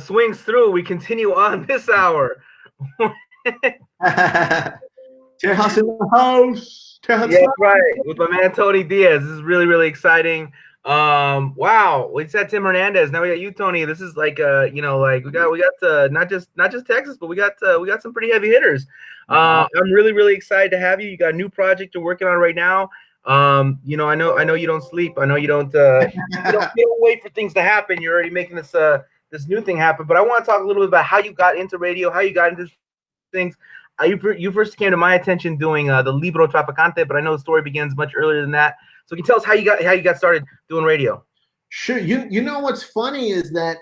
swings through, we continue on this hour. Tejas in the house. Yeah, that's right. With my man Tony Diaz. This is really, really exciting. Wow. We said Tim Hernandez. Now we got you, Tony. This is like like we got not just Texas, but we got some pretty heavy hitters. I'm really, really excited to have you. You got a new project you're working on right now. I know you don't sleep. I know you don't wait for things to happen. You're already making this new thing happen. But I want to talk a little bit about how you got into radio, how you got into things. You first came to my attention doing the Libro Traficante, but I know the story begins much earlier than that. So can you tell us how you got started doing radio? Sure. You know what's funny is that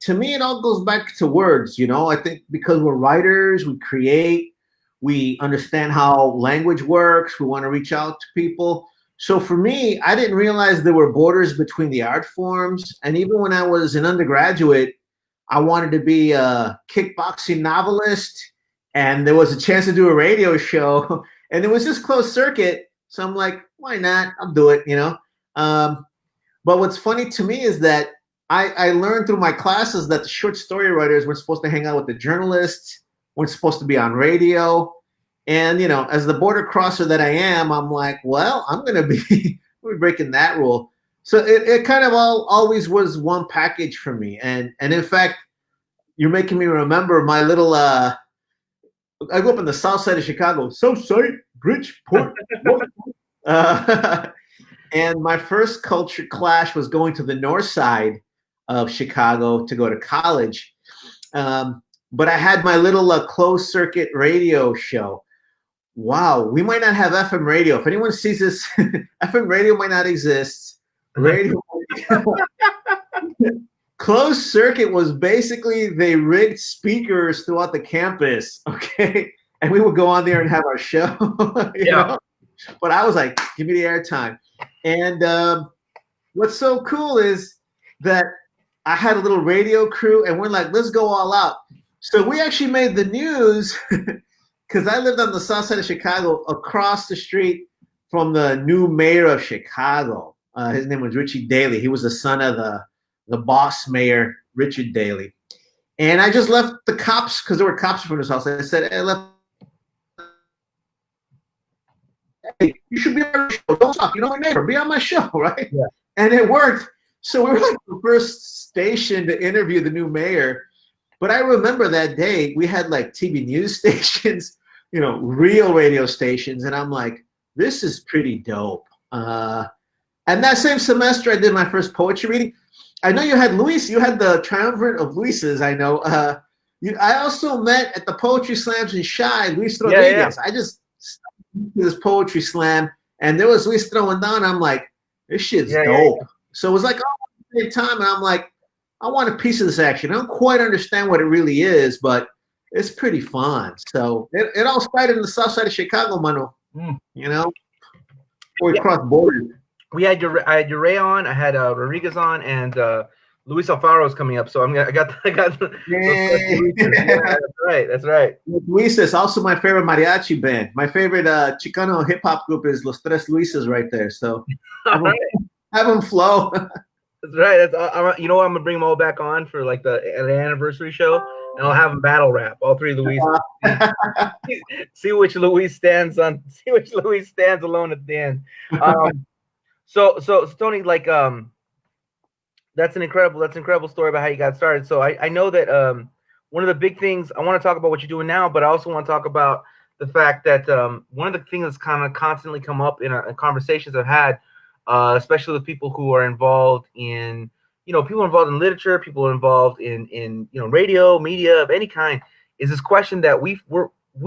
to me it all goes back to words. I think because we're writers, we create, we understand how language works. We want to reach out to people. So for me, I didn't realize there were borders between the art forms. And even when I was an undergraduate, I wanted to be a kickboxing novelist, and there was a chance to do a radio show, and it was just closed circuit. So I'm like, why not? I'll do it. But what's funny to me is that I learned through my classes that the short story writers were supposed to hang out with the journalists, weren't supposed to be on radio. And, as the border crosser that I am, I'm like, well, I'm going to be breaking that rule. So it kind of always was one package for me. And in fact, you're making me remember my little, I grew up in the south side of Chicago, south side, Bridgeport. And my first culture clash was going to the north side of Chicago to go to college. But I had my little closed circuit radio show. Wow, we might not have FM radio. If anyone sees this, FM radio might not exist. Radio closed circuit was basically they rigged speakers throughout the campus, okay? And we would go on there and have our show. you know? But I was like, give me the airtime. And what's so cool is that I had a little radio crew, and we're like, let's go all out. So we actually made the news because I lived on the south side of Chicago, across the street from the new mayor of Chicago. His name was Richie Daley. He was the son of the boss mayor, Richard Daley. And I just left the cops, because there were cops from his house. I said, hey, you should be on my show. Don't stop. You know my neighbor. Be on my show, right? Yeah. And it worked. So we were like the first station to interview the new mayor. But I remember that day we had like TV news stations, real radio stations. And I'm like, this is pretty dope. And that same semester, I did my first poetry reading. I know you had Luis. You had the Triumvirate of Luises, I know. I also met at the Poetry Slams in Chi, Luis Rodriguez. I just this poetry slam, and there was Luis throwing down. I'm like, this shit's dope. So it was like, big time, and I'm like, I want a piece of this action. I don't quite understand what it really is, but it's pretty fun. So it all started in the south side of Chicago, mano. Before we crossed borders. I had Ray on, I had Rodriguez on, and Luis Alfaro is coming up. So I got. That's right. Luis is also my favorite mariachi band. My favorite Chicano hip hop group is Los Tres Luises right there. So have them flow. That's right. I'm gonna bring them all back on for like the anniversary show, and I'll have them battle rap all three Luis. See which Luis stands alone at the end. So Tony, like that's an incredible story about how you got started. So I know that one of the big things I want to talk about what you're doing now, but I also want to talk about the fact that one of the things that's kind of constantly come up in conversations I've had, especially with people who are involved in, people involved in literature, people involved in radio, media of any kind, is this question that we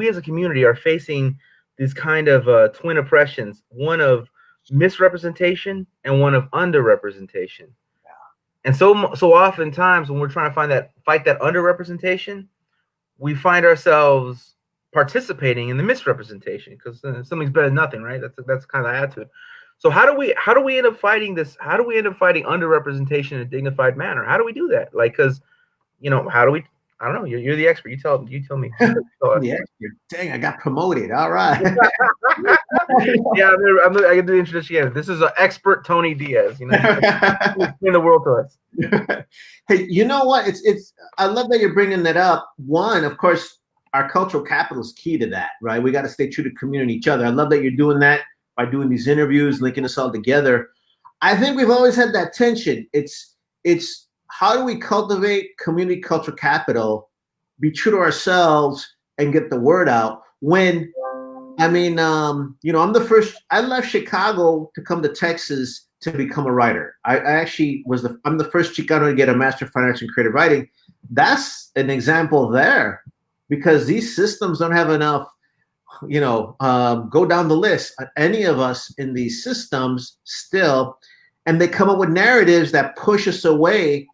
as a community are facing these kind of twin oppressions, one of misrepresentation and one of underrepresentation. And so oftentimes when we're trying to fight that underrepresentation, we find ourselves participating in the misrepresentation because something's better than nothing, right? That's kind of the attitude. So how do we end up fighting this? How do we end up fighting underrepresentation in a dignified manner? How do we do that? Like, because how do we I don't know. You're the expert. You tell me. Yeah, dang, I got promoted. All right. Yeah, I can do the introduction again. This is an expert Tony Diaz. You know, explain the world to us. Hey, you know what? It's. I love that you're bringing that up. One, of course, our cultural capital is key to that, right? We got to stay true to community, each other. I love that you're doing that by doing these interviews, linking us all together. I think we've always had that tension. It's how do we cultivate community cultural capital, be true to ourselves, and get the word out when. I mean, you know, I left Chicago to come to Texas to become a writer. I actually I'm the first Chicano to get a Master of Fine Arts in Creative Writing. That's an example there because these systems don't have enough, you know, go down the list, any of us in these systems still, and they come up with narratives that push us away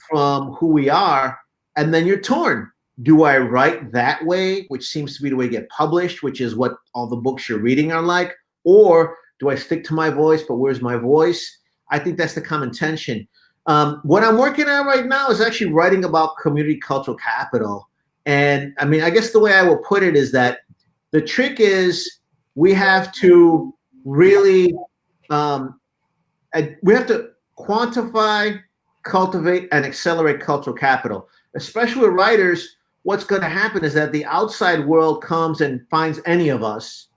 from who we are. And then you're torn. Do I write that way, which seems to be the way to get published, which is what all the books you're reading are like? Or do I stick to my voice, but where's my voice? I think that's the common tension. What I'm working on right now is actually writing about community cultural capital. And I mean, I guess the way I will put it is that the trick is we have to really, we have to quantify, cultivate, and accelerate cultural capital, especially with writers. What's going to happen is that the outside world comes and finds any of us,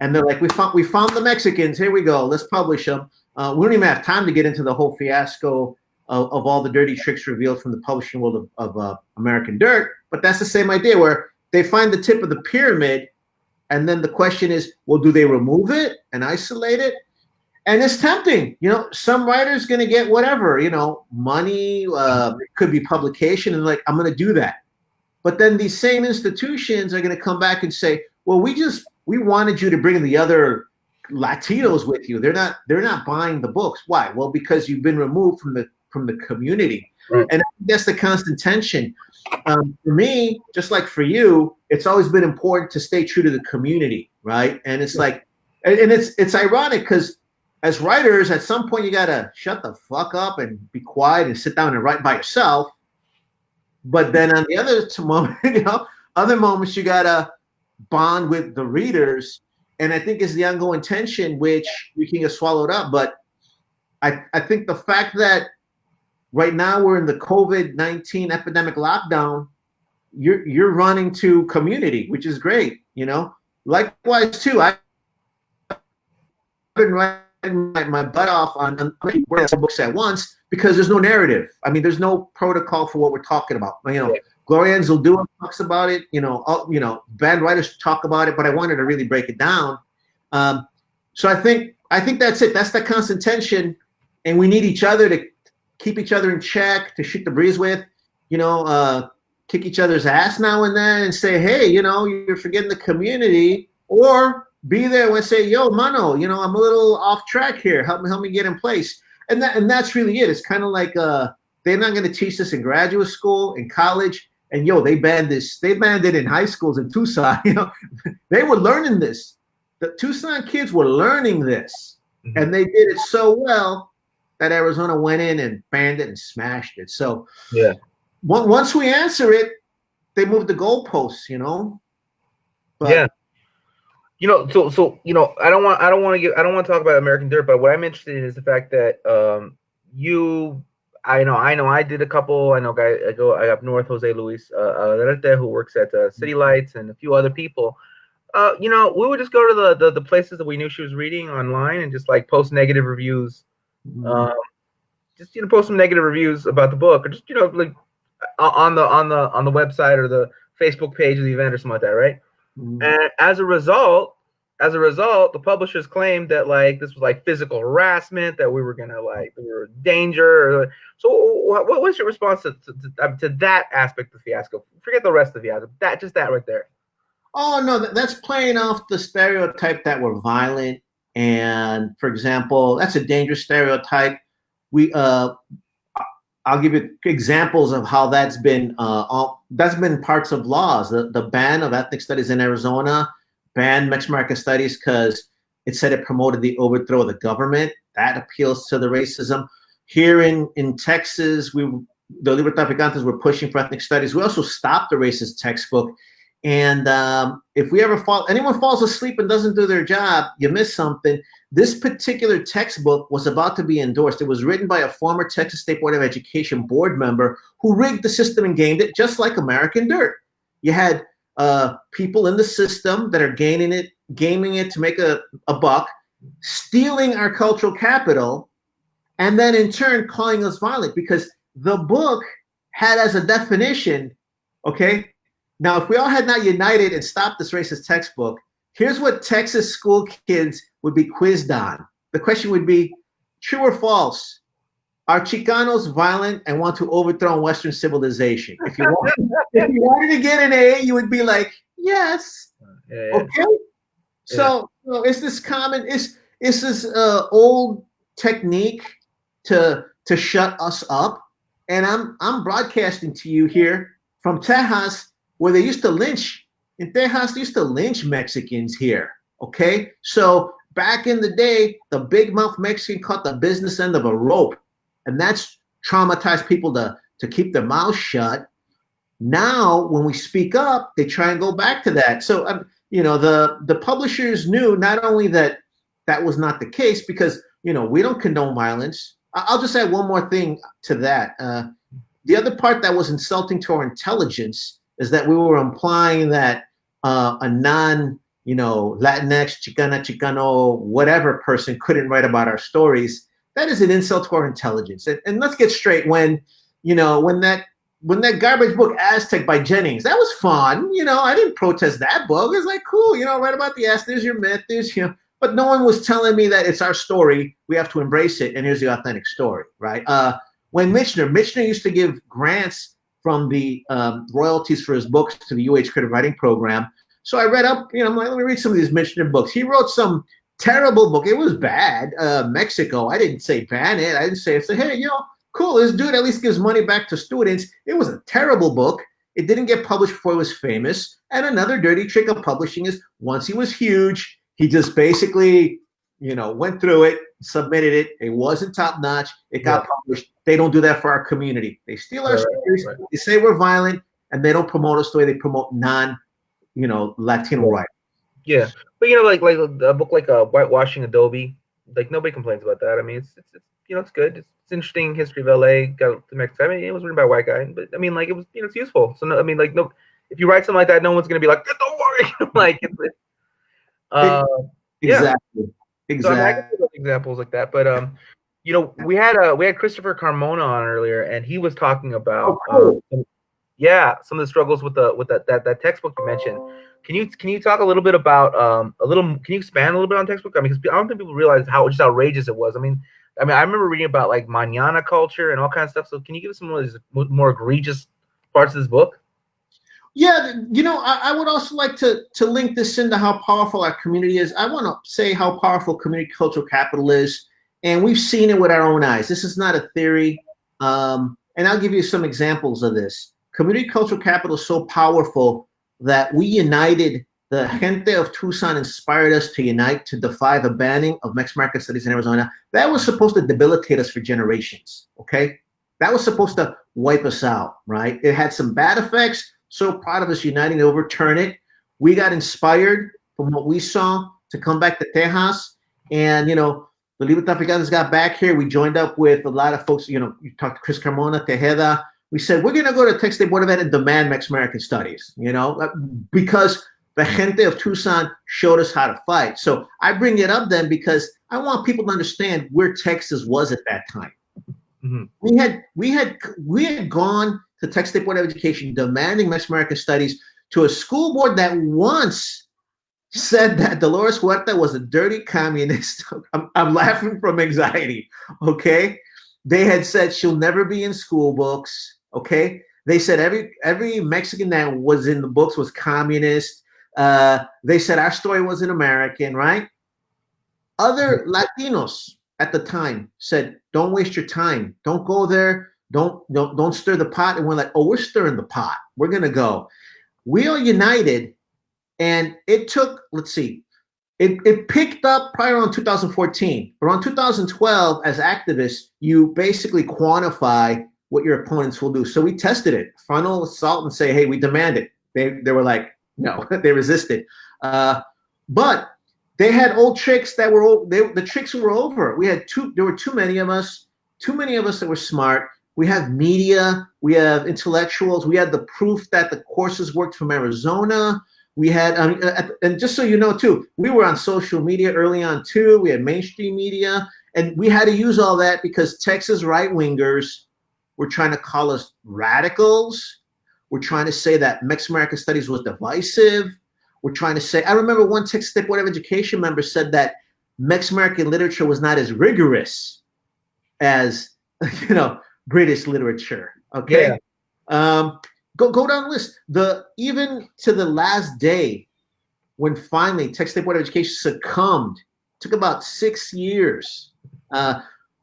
and they're like, we found the Mexicans. Here we go. Let's publish them. We don't even have time to get into the whole fiasco of all the dirty tricks revealed from the publishing world of American Dirt. But that's the same idea where they find the tip of the pyramid, and then the question is, well, do they remove it and isolate it? And it's tempting, you know. Some writer's going to get whatever, you know, money. It could be publication, and like, I'm going to do that. But then these same institutions are going to come back and say, well, we wanted you to bring the other Latinos with you. They're not buying the books. Why? Well, because you've been removed from the community. Right. And that's the constant tension. For me, just like for you, it's always been important to stay true to the community, right? And it's like, and it's ironic because as writers, at some point you gotta shut the fuck up and be quiet and sit down and write by yourself. But then on the other moment, you know, other moments you gotta bond with the readers, and I think it's the ongoing tension which we can get swallowed up. But I think the fact that right now we're in the COVID-19 epidemic lockdown, you're running to community, which is great. You know, likewise too. I've been writing my butt off on books at once because there's no narrative. I mean, there's no protocol for what we're talking about. You know, Gloria Anzaldúa talks about it. You know, band writers talk about it, but I wanted to really break it down. So I think that's it. That's the constant tension, and we need each other to keep each other in check, to shoot the breeze with. You know, kick each other's ass now and then, and say, hey, you know, you're forgetting the community, or be there and say, yo, mano, you know, I'm a little off track here. Help me get in place. And that's really it. It's kind of like they're not going to teach this in graduate school, in college. And yo, they banned it in high schools in Tucson. You know, they were learning this. The Tucson kids were learning this, and they did it so well that Arizona went in and banned it and smashed it. So yeah, once we answer it, they move the goalposts. You know. But, yeah. You know, so you know, I don't want to talk about American Dirt, but what I'm interested in is the fact that I did a couple. I up north, Jose Luis who works at City Lights, and a few other people. You know, we would just go to the places that we knew she was reading online and just like post negative reviews. Just, you know, post some negative reviews about the book, or just, you know, like on the website or the Facebook page of the event or something like that, right? And as a result, the publishers claimed that like this was like physical harassment, that we were in danger. So what's your response to that aspect of the fiasco? Forget the rest of the fiasco. That right there. Oh no, that's playing off the stereotype that we're violent. And for example, that's a dangerous stereotype. I'll give you examples of how that's been parts of laws. The ban of ethnic studies in Arizona banned Mexican American studies because it said it promoted the overthrow of the government. That appeals to the racism. Here in Texas, the Libertaficantes were pushing for ethnic studies. We also stopped the racist textbook. And if anyone falls asleep and doesn't do their job, you miss something. This particular textbook was about to be endorsed. It was written by a former Texas State Board of Education board member who rigged the system and gamed it, just like American Dirt. You had people in the system that are gaming it to make a buck, stealing our cultural capital, and then in turn calling us violent, because the book had as a definition, okay, now if we all had not united and stopped this racist textbook, here's what Texas school kids would be quizzed on. The question would be, true or false? Are Chicanos violent and want to overthrow Western civilization? If you wanted to get an A, you would be like, yes. Yeah. Okay. So it's this common, it's this old technique to shut us up. And I'm broadcasting to you here from Tejas, where they used to lynch. In Tejas, they used to lynch Mexicans here. Okay. So back in the day, the big mouth Mexican caught the business end of a rope. And that's traumatized people to keep their mouths shut. Now, when we speak up, they try and go back to that. So, the publishers knew not only that was not the case, because, we don't condone violence. I'll just add one more thing to that. The other part that was insulting to our intelligence is that we were implying that a non, Latinx, Chicano, whatever person couldn't write about our stories. That is an insult to our intelligence. And let's get straight. When that garbage book Aztec by Jennings, that was fun. I didn't protest that book. It was like, cool, write about the Aztec. There's your myth. But no one was telling me that it's our story. We have to embrace it. And here's the authentic story, right? When Michener used to give grants from the royalties for his books to the UH Creative Writing Program. So I read up, I'm like, let me read some of these Michener books. He wrote some terrible book. It was bad. Mexico. I didn't say ban it. I didn't say, hey, cool. This dude at least gives money back to students. It was a terrible book. It didn't get published before it was famous. And another dirty trick of publishing is once he was huge, he just basically, went through it, submitted it. It wasn't top notch. It got published. They don't do that for our community. They steal our stories. Right. They say we're violent, and they don't promote us the way they promote Latino writers. Yeah, but like a book like Whitewashing Adobe, like nobody complains about that. I mean, it's it's good. It's interesting history of LA. Got to Mexico. I mean, it was written by a white guy, but I mean, like it was it's useful. So no, I mean, like no, if you write something like that, no one's gonna be like, don't worry. Like exactly. So I can give examples like that, but we had Christopher Carmona on earlier, and he was talking about some of the struggles with that textbook you mentioned. Can you talk a little bit about can you expand a little bit on textbook? I mean, because I don't think people realize how just outrageous it was. I mean, I remember reading about like mañana culture and all kinds of stuff. So can you give us some of these more egregious parts of this book? Yeah, I would also like to link this into how powerful our community is. I want to say how powerful community cultural capital is, and we've seen it with our own eyes. This is not a theory, and I'll give you some examples of this. Community cultural capital is so powerful that we united. The gente of Tucson inspired us to unite to defy the banning of Mexican American studies in Arizona. That was supposed to debilitate us for generations, okay? That was supposed to wipe us out, right? It had some bad effects. So proud of us uniting to overturn it. We got inspired from what we saw to come back to Tejas. And, the Libertaficantes got back here. We joined up with a lot of folks. You talked to Chris Carmona, Tejeda. We said, we're going to go to Texas State Board of Ed and demand Mexican American studies, because the gente of Tucson showed us how to fight. So I bring it up then because I want people to understand where Texas was at that time. Mm-hmm. We had gone to Texas State Board of Education demanding Mexican American studies to a school board that once said that Dolores Huerta was a dirty communist. I'm laughing from anxiety, okay? They had said she'll never be in school books, okay? They said every Mexican that was in the books was communist. They said our story wasn't American, right? Other Latinos at the time said, don't waste your time. Don't go there. Don't stir the pot. And we're like, oh, we're stirring the pot. We're going to go. We all united. And it took, let's see, it picked up probably around 2014. Around 2012, as activists, you basically quantify what your opponents will do. So we tested it, frontal assault, and say, hey, we demand it. They were like, no, they resisted. But they had old tricks that were the tricks were over. There were too many of us that were smart. We have media, we have intellectuals, we had the proof that the courses worked from Arizona. We had, and just so you know too, we were on social media early on too. We had mainstream media, and we had to use all that because Texas right-wingers were trying to call us radicals. We're trying to say that Mexican American studies was divisive. We're trying to say, I remember one Texas State Board of Education member said that Mexican American literature was not as rigorous as, British literature. Okay. Yeah. Go down the list. Even to the last day when finally Texas State Board of Education succumbed, took about 6 years.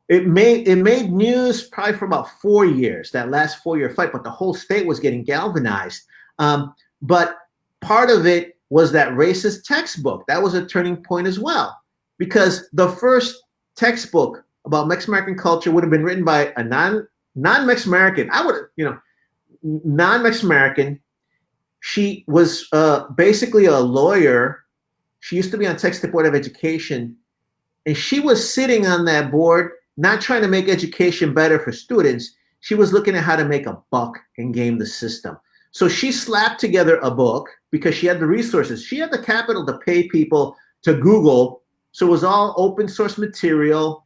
It made news probably for about 4 years, that last 4-year fight, but the whole state was getting galvanized. But part of it was that racist textbook. That was a turning point as well, because the first textbook about Mexican American culture would have been written by a non-Mexican American. Non-Mexican American. She was basically a lawyer. She used to be on Texas State Board of Education, and she was sitting on that board, not trying to make education better for students. She was looking at how to make a buck and game the system. So she slapped together a book because she had the resources. She had the capital to pay people to Google. So it was all open source material.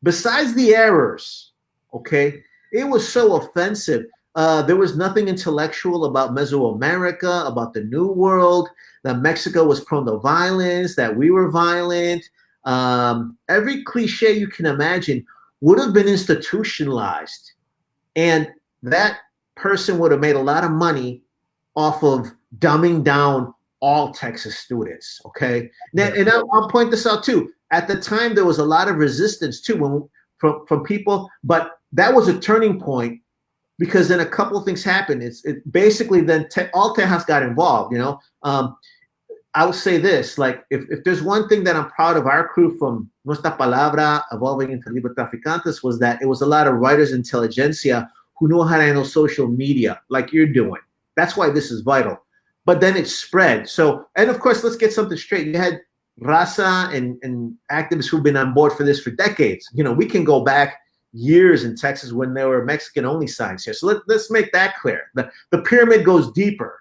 Besides the errors, okay, it was so offensive. There was nothing intellectual about Mesoamerica, about the New World, that Mexico was prone to violence, that we were violent. Every cliche you can imagine would have been institutionalized. And that person would have made a lot of money off of dumbing down all Texas students, okay? And I'll point this out too. At the time, there was a lot of resistance too from people, but that was a turning point because then a couple of things happened. It basically then all Tejas got involved, I would say this, like if there's one thing that I'm proud of our crew from Nuestra Palabra evolving into Libre Traficantes was that it was a lot of writers intelligentsia who know how to handle social media like you're doing. That's why this is vital. But then it spread. So, and of course, let's get something straight. You had Raza and activists who've been on board for this for decades. We can go back years in Texas when there were Mexican-only signs here. So let's make that clear. The pyramid goes deeper.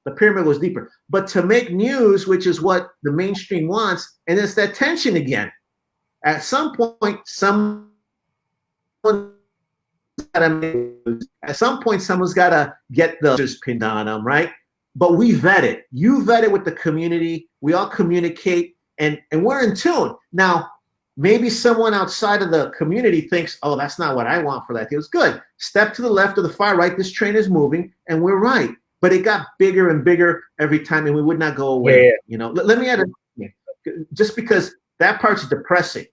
The pyramid goes deeper. But to make news, which is what the mainstream wants, and it's that tension again. At some point, someone's got to get the pinned on them, right? But we vet it. You vet it with the community. We all communicate, and we're in tune. Now, maybe someone outside of the community thinks, oh, that's not what I want for that. It was good. Step to the left or the far right. This train is moving, and we're right. But it got bigger and bigger every time, and we would not go away. Yeah. Let me add just because that part's depressing,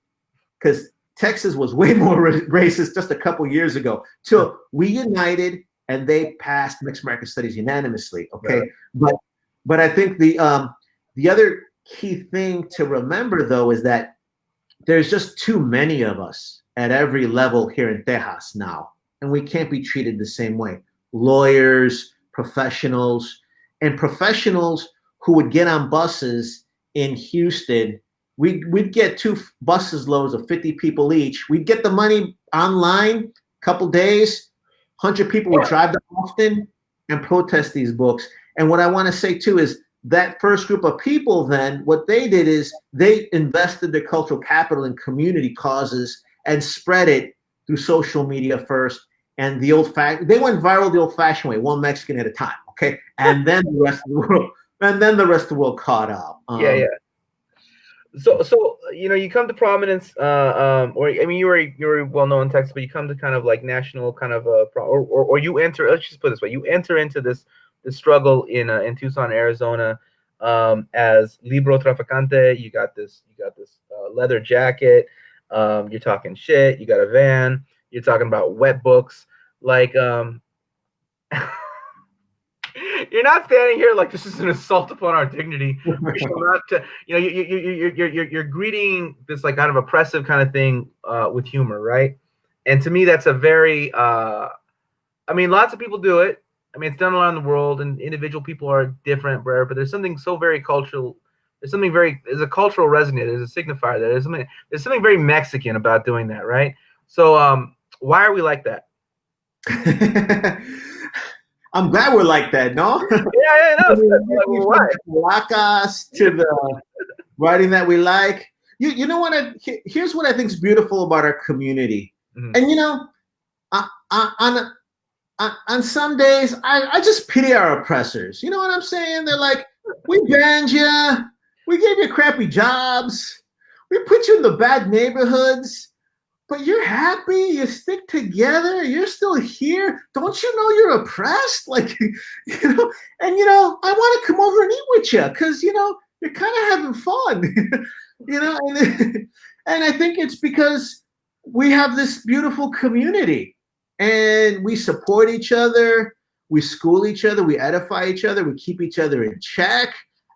because Texas was way more racist just a couple years ago. Till we united and they passed Mixed American Studies unanimously. Okay, right. But I think the other key thing to remember though is that there's just too many of us at every level here in Tejas now, and we can't be treated the same way. Lawyers, professionals who would get on buses in Houston. We'd get 2 buses loads of 50 people each. We'd get the money online, couple days, 100 people would drive to Austin and protest these books. And what I want to say too is that first group of people then, what they did is they invested their cultural capital in community causes and spread it through social media first. And they went viral the old-fashioned way, one Mexican at a time, okay? And then the rest of the world, caught up. Yeah. So you come to prominence, you were well known in Texas, but you come to kind of like national kind of or you enter. Let's just put it this way: you enter into this struggle in Tucson, Arizona, as libro traficante. You got this leather jacket. You're talking shit. You got a van. You're talking about wet books. Like, you're not standing here like this is an assault upon our dignity. You're greeting this like kind of oppressive kind of thing with humor, right? And to me, that's a very I mean, lots of people do it. I mean, it's done around the world, and individual people are different, but there's something so very cultural. There's a cultural resonance. There's a signifier there. There's something very Mexican about doing that, right? So, why are we like that? I'm glad we're like that, no? Yeah, no. From the Caracas to the writing that we like. You know what? Here's what I think is beautiful about our community. Mm-hmm. And you know, on some days, I just pity our oppressors. You know what I'm saying? They're like, we banned you, we gave you crappy jobs, we put you in the bad neighborhoods, but you're happy, you stick together, you're still here. Don't you know you're oppressed? Like, you know, and you know, I want to come over and eat with you because you know you're kind of having fun, you know, and I think it's because we have this beautiful community. And we support each other, we school each other, we edify each other, we keep each other in check.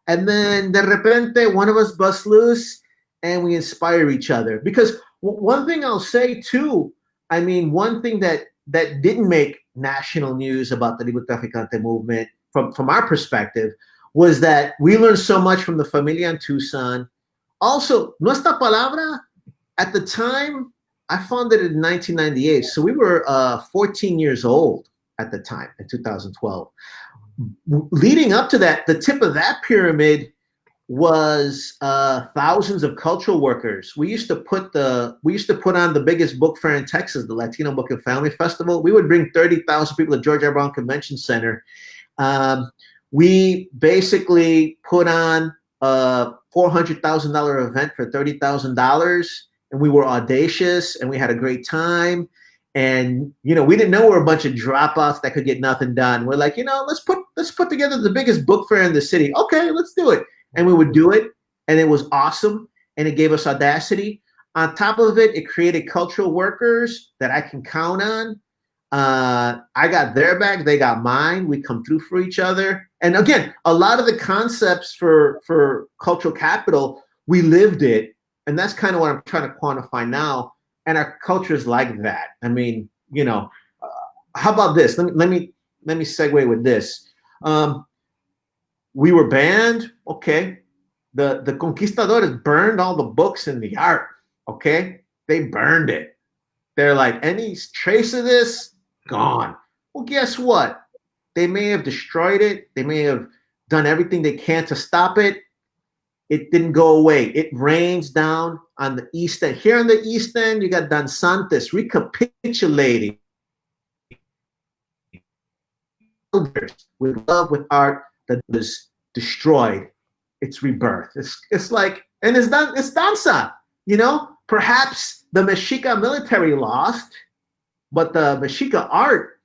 And then de repente, one of us busts loose and we inspire each other. Because one thing I'll say too, I mean, one thing that didn't make national news about the Libre Traficante movement from our perspective was that we learned so much from the Familia in Tucson. Also, Nuestra Palabra, at the time, I founded it in 1998, so we were 14 years old at the time in 2012. Leading up to that, the tip of that pyramid was thousands of cultural workers. We used to put on the biggest book fair in Texas, the Latino Book and Family Festival. We would bring 30,000 people to George R. Brown Convention Center. We basically put on a $400,000 event for $30,000. And we were audacious and we had a great time. And, you know, we didn't know we were a bunch of dropouts that could get nothing done. We're like, you know, let's put together the biggest book fair in the city. Okay, let's do it. And we would do it. And it was awesome. And it gave us audacity. On top of it, it created cultural workers that I can count on. I got their back. They got mine. We come through for each other. And again, a lot of the concepts for cultural capital, we lived it. And that's kind of what I'm trying to quantify now. And our culture is like that. I mean, you know, how about this? Let me segue with this. We were banned. Okay. The conquistadores burned all the books and the art. Okay. They burned it. They're like, any trace of this, gone. Well, guess what? They may have destroyed it. They may have done everything they can to stop it. It didn't go away. It rains down on the east end. Here on the east end, you got Danzantes recapitulating with love, with art that was destroyed. It's rebirth. It's like, and it's danza. You know, perhaps the Mexica military lost, but the Mexica art,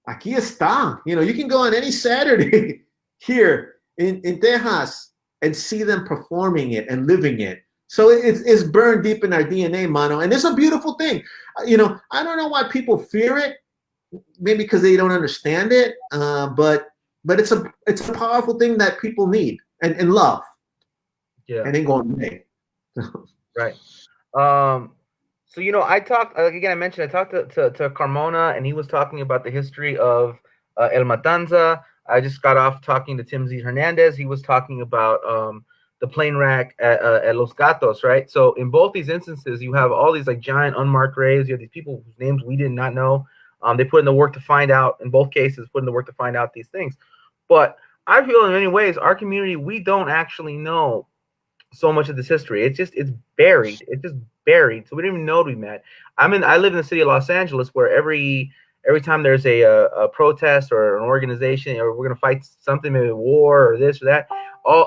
aquí está. You know, you can go on any Saturday here in Texas and see them performing it and living it. So it's burned deep in our DNA, mano. And it's a beautiful thing. You know, I don't know why people fear it. Maybe because they don't understand it. But it's a powerful thing that people need and love. Yeah. And ain't going away. Right. So, you know, I talked to Carmona, and he was talking about the history of El Matanza. I just got off talking to Tim Z. Hernandez. He was talking about the plane wreck at Los Gatos, right? So in both these instances, you have all these like giant unmarked graves. You have these people whose names we did not know. They put in the work to find out, in both cases, put in the work to find out these things. But I feel in many ways, our community, we don't actually know so much of this history. It's buried. It's just buried. So we don't even know we met. I live in the city of Los Angeles, where every time there's a protest or an organization, or we're going to fight something, maybe a war or this or that,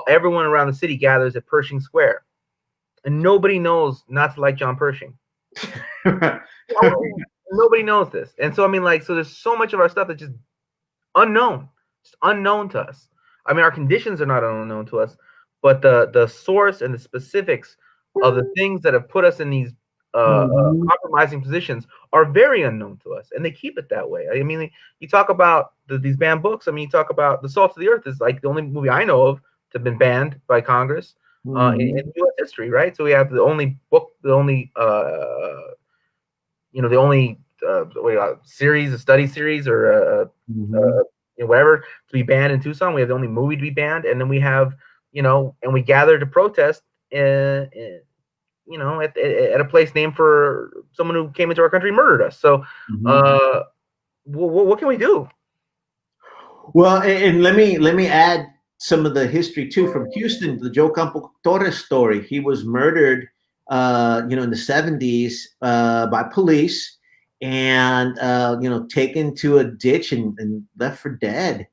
everyone around the city gathers at Pershing Square. And nobody knows not to like John Pershing. Nobody knows this. And so, I mean, like, so there's so much of our stuff that's just unknown. It's unknown to us. I mean, our conditions are not unknown to us, but the source and the specifics of the things that have put us in these compromising positions are very unknown to us, and they keep it that way. I mean, you talk about these banned books. I mean, you talk about The Salt of the Earth is like the only movie I know of to have been banned by Congress in U.S. history, right? So we have the only book, the only the only series, a study series, or Mhm. whatever to be banned in Tucson. We have the only movie to be banned, and then we have, and we gather to protest, at a place named for someone who came into our country and murdered us. So, Mhm. what can we do? Well, and let me add some of the history too from Houston. The Joe Campo Torres story. He was murdered, in the '70s by police, and taken to a ditch and left for dead.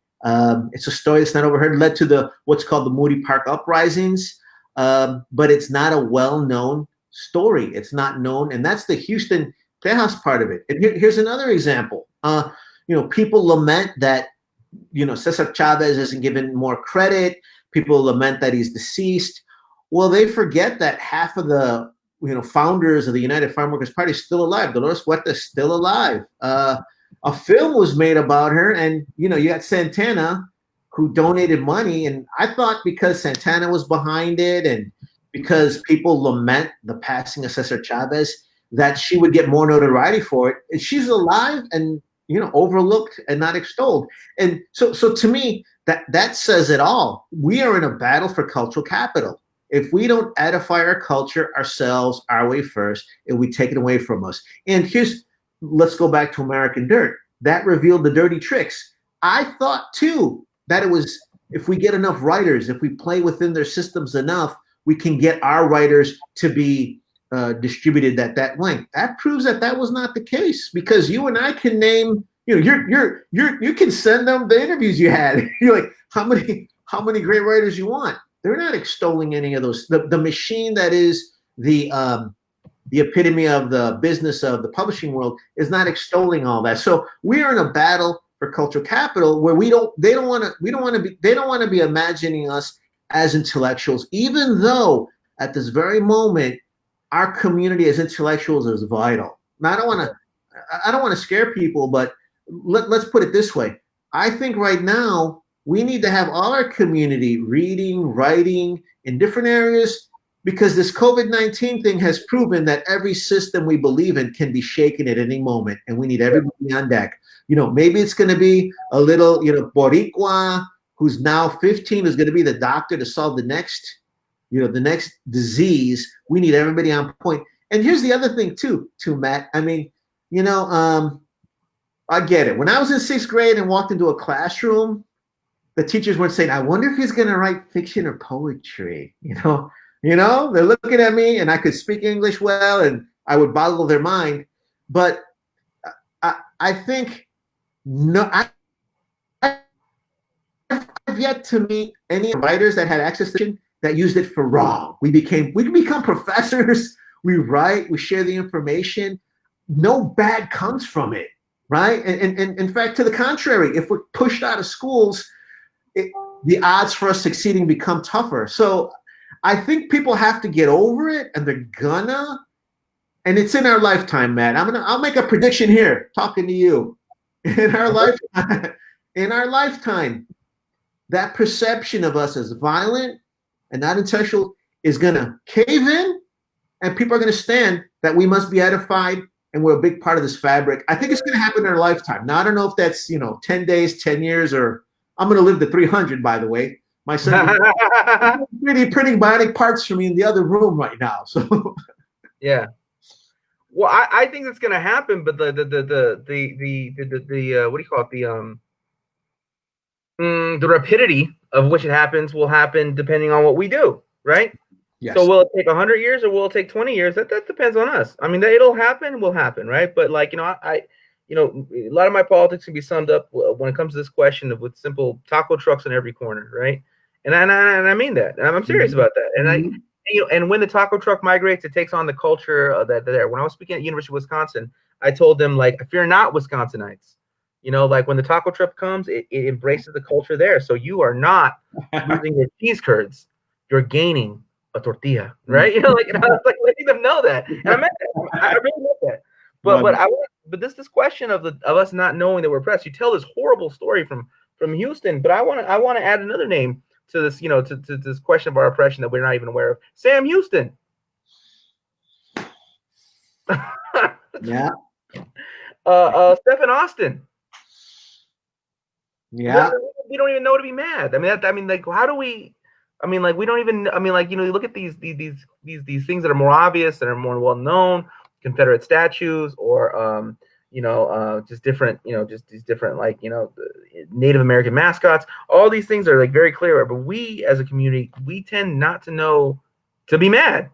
It's a story that's not overheard. Led to the what's called the Moody Park uprisings, but it's not a well-known story. It's not known, and that's the Houston, Tejas part of it. And here's another example. People lament that Cesar Chavez isn't given more credit. People lament that he's deceased. Well, they forget that half of the founders of the United Farm Workers Party is still alive. Dolores Huerta is still alive. A film was made about her, and you got Santana, who donated money, and I thought because Santana was behind it, and because people lament the passing of Cesar Chavez, that she would get more notoriety for it. And she's alive and overlooked and not extolled. And so to me, that says it all. We are in a battle for cultural capital. If we don't edify our culture ourselves, our way first, it will be taken away from us. And let's go back to American Dirt. That revealed the dirty tricks. I thought too that it was, if we get enough writers, if we play within their systems enough, we can get our writers to be distributed at that length. That proves that was not the case, because you and I can name, you can send them the interviews you had. You're like, how many great writers you want? They're not extolling any of those. The machine that is the epitome of the business of the publishing world is not extolling all that. So we are in a battle for cultural capital where they don't want to be imagining us as intellectuals, even though at this very moment our community as intellectuals is vital. Now, I don't want to scare people, but let's put it this way. I think right now we need to have all our community reading, writing in different areas, because this COVID-19 thing has proven that every system we believe in can be shaken at any moment, and we need everybody on deck. Maybe it's going to be a little, Boricua who's now 15 is going to be the doctor to solve the next disease. We need everybody on point. And here's the other thing too, Matt. I mean, I get it. When I was in 6th grade and walked into a classroom, the teachers weren't saying, "I wonder if he's going to write fiction or poetry." They're looking at me, and I could speak English well, and I would boggle their mind. But I think I've yet to meet any writers that had access to it that used it for wrong. We can become professors. We write, we share the information. No bad comes from it, right? And in fact, to the contrary, if we're pushed out of schools, the odds for us succeeding become tougher. So I think people have to get over it, and they're gonna. And it's in our lifetime, Matt. I'll make a prediction here, talking to you. In our lifetime, that perception of us as violent and not intellectual is gonna cave in, and people are gonna stand that we must be edified, and we're a big part of this fabric. I think it's gonna happen in our lifetime. Now I don't know if that's 10 days, 10 years, or I'm gonna live to 300. By the way, my son is printing bionic parts for me in the other room right now. So yeah. Well, I think that's going to happen, but the what do you call it? The rapidity of which it happens will happen depending on what we do, right? yes. So will it take 100 years or will it take 20 years? That depends on us. I mean, it'll happen, will happen, right? But like, a lot of my politics can be summed up when it comes to this question with simple taco trucks in every corner, right? And I mean that. And I'm serious about that. And and when the taco truck migrates, it takes on the culture that there. When I was speaking at University of Wisconsin, I told them, like, fear not, Wisconsinites. Like when the taco truck comes, it embraces the culture there. So you are not losing your cheese curds. You're gaining a tortilla, right? And I was like letting them know that. And I meant that. I really meant that. But this question of us not knowing that we're oppressed. You tell this horrible story from Houston, but I want to add another name to this, to this question of our oppression that we're not even aware of. Sam Houston. Yeah. Stephen Austin. Yeah. We don't even know to be mad. I mean, like, how do we? I mean, like, we don't even. I mean, like, you look at these things that are more obvious and are more well known, Confederate statues, or just different, just these different, like, Native American mascots. All these things are like very clear, but we as a community, we tend not to know to be mad.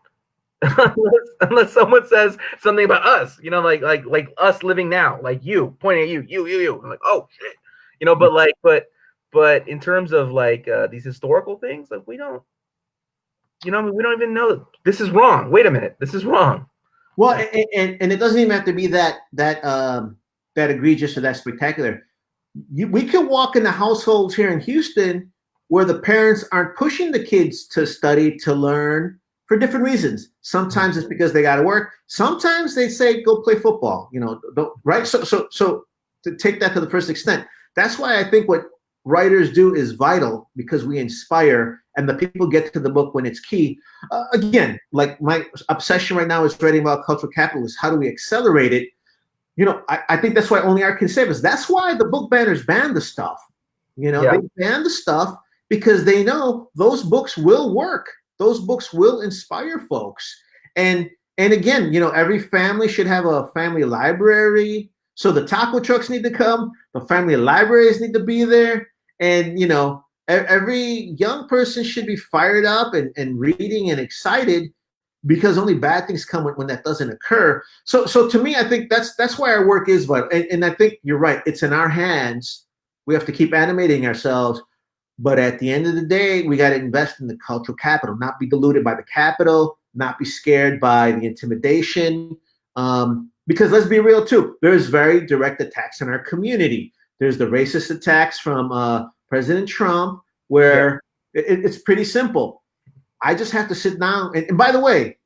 unless someone says something about us, like us living now, like you pointing at you. I'm like, oh shit, but in terms of like these historical things, like we don't, we don't even know this is wrong. Wait a minute, this is wrong. Well, and it doesn't even have to be that egregious or that spectacular. We could walk into households here in Houston where the parents aren't pushing the kids to study, to learn for different reasons. Sometimes it's because they got to work. Sometimes they say, go play football, right? So to take that to the first extent, that's why I think what writers do is vital, because we inspire and the people get to the book when it's key. Again, like my obsession right now is writing about cultural capitalism. How do we accelerate it? I think that's why Only Art Can Save Us. That's why the book banners ban the stuff. They ban the stuff because they know those books will work. Those books will inspire folks. And again, every family should have a family library. So the taco trucks need to come. The family libraries need to be there. And, every young person should be fired up and reading and excited, because only bad things come when that doesn't occur. So to me, I think that's why our work is vital. And I think you're right. It's in our hands. We have to keep animating ourselves. But at the end of the day, we got to invest in the cultural capital, not be deluded by the capital, not be scared by the intimidation. Because let's be real too, there's very direct attacks in our community. There's the racist attacks from President Trump, where it's pretty simple. I just have to sit down. And by the way,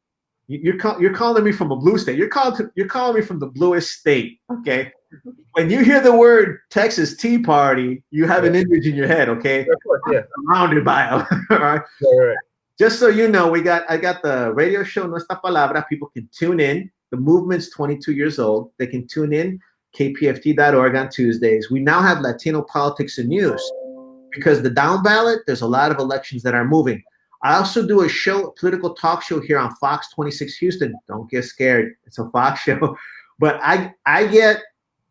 you're calling me from a blue state. You're calling me from the bluest state. Okay. When you hear the word Texas Tea Party, you have an image in your head. Okay. Of course, yeah. Surrounded by them. All right. Right. Just so you know, I got the radio show Nuestra Palabra. People can tune in. The movement's 22 years old. They can tune in kpft.org on Tuesdays. We now have Latino politics and news, because the down ballot, there's a lot of elections that are moving. I also do a political talk show here on Fox 26 Houston. Don't get scared. It's a Fox show. But I get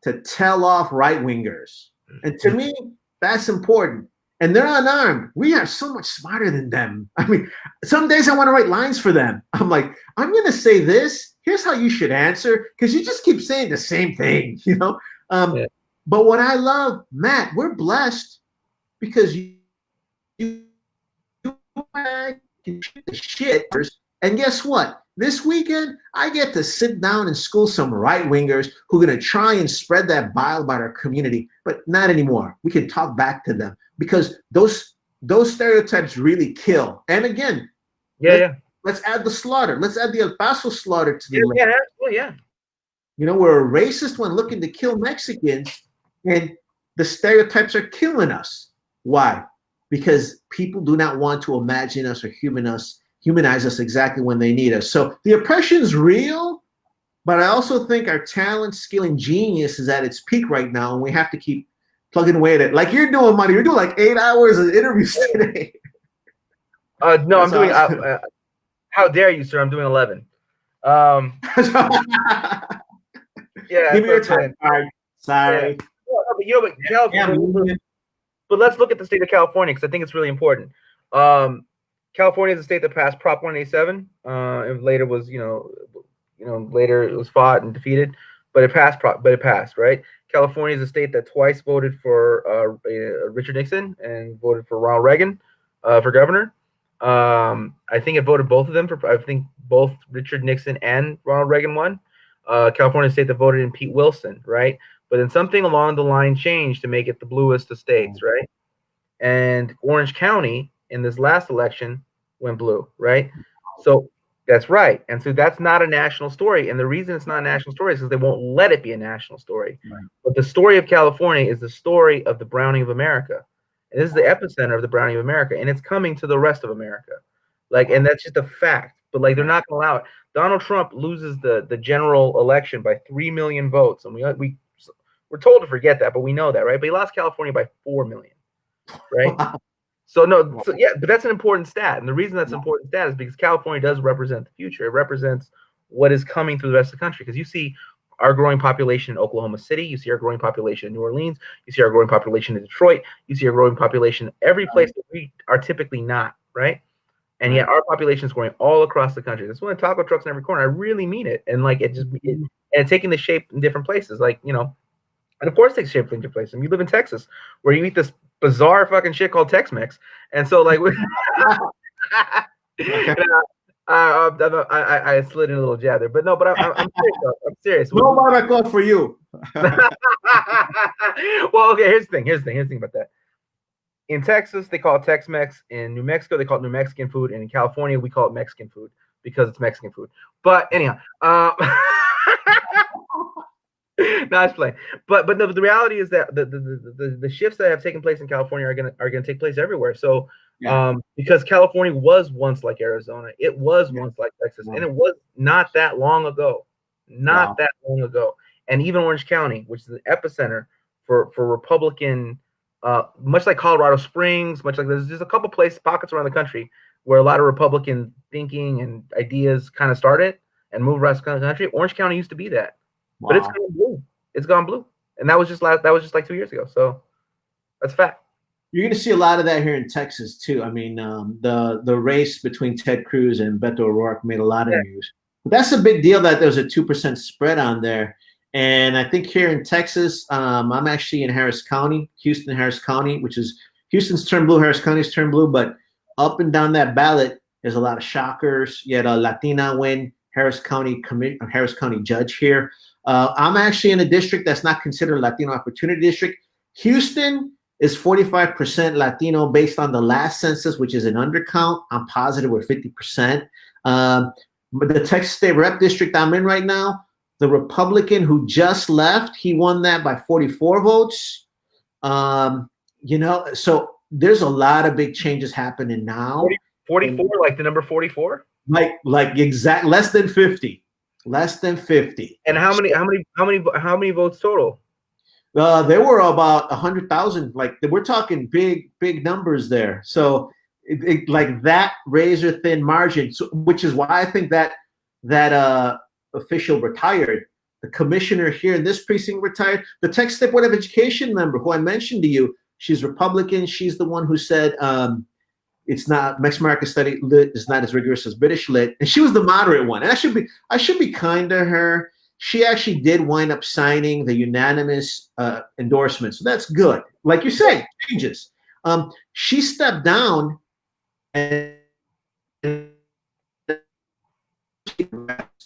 to tell off right-wingers. And to me, that's important. And they're unarmed. We are so much smarter than them. I mean, some days I want to write lines for them. I'm like, I'm going to say this. Here's how you should answer, because you just keep saying the same thing, But what I love, Matt, we're blessed because you can shoot the shit. And guess what? This weekend, I get to sit down and school some right-wingers who are going to try and spread that bile about our community, but not anymore. We can talk back to them, because those stereotypes really kill. And again, let's add the slaughter. Let's add the El Paso slaughter to the list. Yeah. We're a racist one looking to kill Mexicans, and the stereotypes are killing us. Why? Because people do not want to imagine us or humanize us exactly when they need us. So the oppression's real, but I also think our talent, skill, and genius is at its peak right now, and we have to keep plugging away at it. Like you're doing, Money. You're doing like 8 hours of interviews today. No, that's I'm doing. How dare you, sir? I'm doing 11. Yeah. Give me your time. Sorry. Yeah. But California. But let's look at the state of California, because I think it's really important. California is a state that passed Prop 187, and later was, later it was fought and defeated, but it passed, right? California is a state that twice voted for Richard Nixon and voted for Ronald Reagan for governor. I think it voted both of them I think both Richard Nixon and Ronald Reagan won. California state that voted in Pete Wilson, right? But then something along the line changed to make it the bluest of states, right? And Orange County in this last election went blue, right? So that's right. And so that's not a national story. And the reason it's not a national story is because they won't let it be a national story. Right. But the story of California is the story of the browning of America. And this is the epicenter of the browning of America. And it's coming to the rest of America. And that's just a fact. but like they're not going to allow it. Donald Trump loses the general election by 3 million votes, and we're told to forget that, but we know that, right? But he lost California by 4 million, right? Wow. So no, so yeah, but that's an important stat, and the reason that's an important stat is because California does represent the future. It represents what is coming through the rest of the country. Because you see our growing population in Oklahoma City, you see our growing population in New Orleans, you see our growing population in Detroit, you see our growing population every place that we are typically not, right? And yet our population is growing all across the country. That's one of taco trucks in every corner. I really mean it, and like and it's taking the shape in different places, like and of course, it takes shape in different places. And you live in Texas, where you eat this bizarre fucking shit called Tex-Mex, and so like, I slid in a little jab there, but no, but I'm serious. I'm serious. No barbacoa for you. Well, okay. Here's the thing. Here's the thing about that. In Texas, they call it Tex-Mex. In New Mexico, they call it New Mexican food, and in California, we call it Mexican food because it's Mexican food. But anyhow, no, it's playing. But the reality is that the shifts that have taken place in California are gonna take place everywhere. So because California was once like Arizona, it was once like Texas, and it was not that long ago. That long ago. And even Orange County, which is an epicenter for Republican, much like Colorado Springs, much like there's just a couple places, pockets around the country where a lot of Republican thinking and ideas kind of started and moved around the country. Orange County used to be that. But it's gone blue. It's gone blue, and that was just like 2 years ago. So that's fact. You're going to see a lot of that here in Texas too. I mean, the race between Ted Cruz and Beto O'Rourke made a lot of news. But that's a big deal that there's a 2% spread on there. And I think here in Texas, I'm actually in Harris County, Houston, Harris County, which is Houston's turned blue, Harris County's turned blue. But up and down that ballot, there's a lot of shockers. You had a Latina win, Harris County judge here. I'm actually in a district that's not considered Latino Opportunity District. Houston is 45% Latino based on the last census, which is an undercount. I'm positive we're 50%. But the Texas State Rep District I'm in right now, the Republican who just left, he won that by 44 votes. So there's a lot of big changes happening now. 44, like the number 44? Like exact less than 50. Less than 50. And how many votes total? There were about 100,000. Like we're talking big numbers there. So like that razor thin margin, which is why I think that official retired. The commissioner here in this precinct retired. The Texas State Board of Education member who I mentioned to you, she's Republican. She's the one who said it's not Mexican American study lit is not as rigorous as British lit, and she was the moderate one. And I should be kind to her. She actually did wind up signing the unanimous endorsement, so that's good. Like you say, changes. She stepped down, and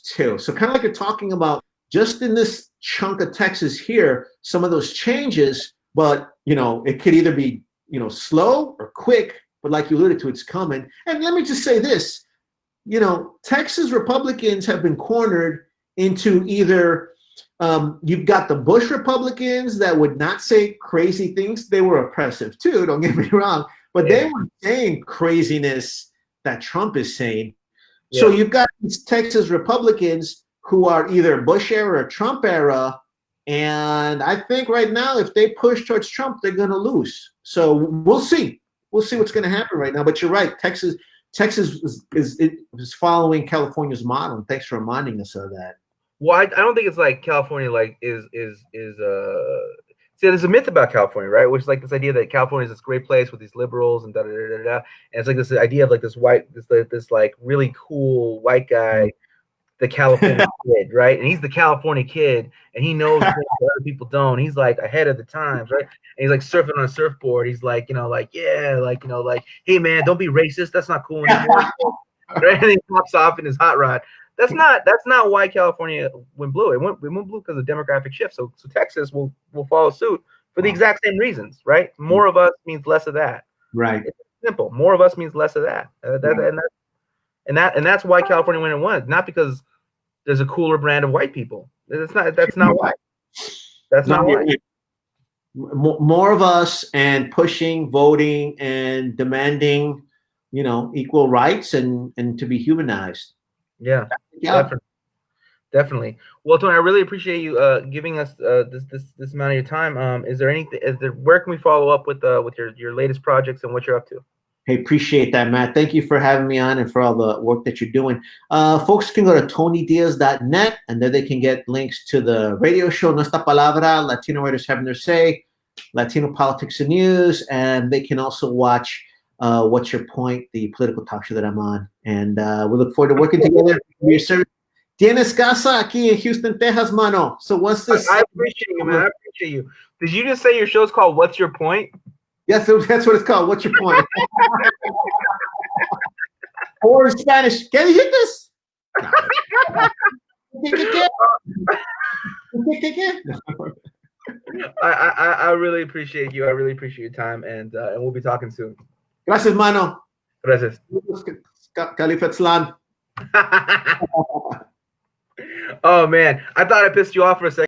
too. So kind of like you're talking about, just in this chunk of Texas here, some of those changes, but it could either be slow or quick. But like you alluded to, it's coming. And let me just say this, Texas Republicans have been cornered into either you've got the Bush Republicans that would not say crazy things. They were oppressive too, don't get me wrong. But they were saying craziness that Trump is saying. Yeah. So you've got these Texas Republicans who are either Bush era or Trump era. And I think right now, if they push towards Trump, they're going to lose. So we'll see. We'll see what's going to happen right now. But you're right. Texas is following California's model. And thanks for reminding us of that. Well, I don't think it's like California is see, there's a myth about California, right? Which is like this idea that California is this great place with these liberals and da da da da da. And it's like this idea of like this like really cool white guy, the California kid, right? And he's the California kid, and he knows things that other people don't. He's like ahead of the times, right? And he's like surfing on a surfboard. He's like, hey man, don't be racist. That's not cool anymore. Right? And he pops off in his hot rod. That's not why California went blue. It went blue because of demographic shift. So Texas will follow suit for the exact same reasons, right? More of us means less of that. Right. It's simple. More of us means less of that. And that's why California went and won. Not because there's a cooler brand of white people. That's not why. That's not why. More of us and pushing, voting, and demanding equal rights and to be humanized. Yeah, Yeah. definitely. Definitely. Well, Tony, I really appreciate you giving us this amount of your time. Is there anything? Where can we follow up with your latest projects and what you're up to? Hey, appreciate that, Matt. Thank you for having me on and for all the work that you're doing. Folks can go to TonyDiaz.net, and there they can get links to the radio show Nuestra Palabra, Latino Writers Having Their Say, Latino Politics and News, and they can also watch What's Your Point, the political talk show that I'm on. And we look forward to working together. Tienes casa aquí en Houston, Texas, mano. So what's this? I appreciate you, man. I appreciate you. Did you just say your show's called What's Your Point? Yes, that's what it's called. What's your point? Or in Spanish, ¿qué dijiste? I really appreciate you. I really appreciate your time, and we'll be talking soon. Gracias, mano. Gracias. Califetzlan. Oh man, I thought I pissed you off for a second.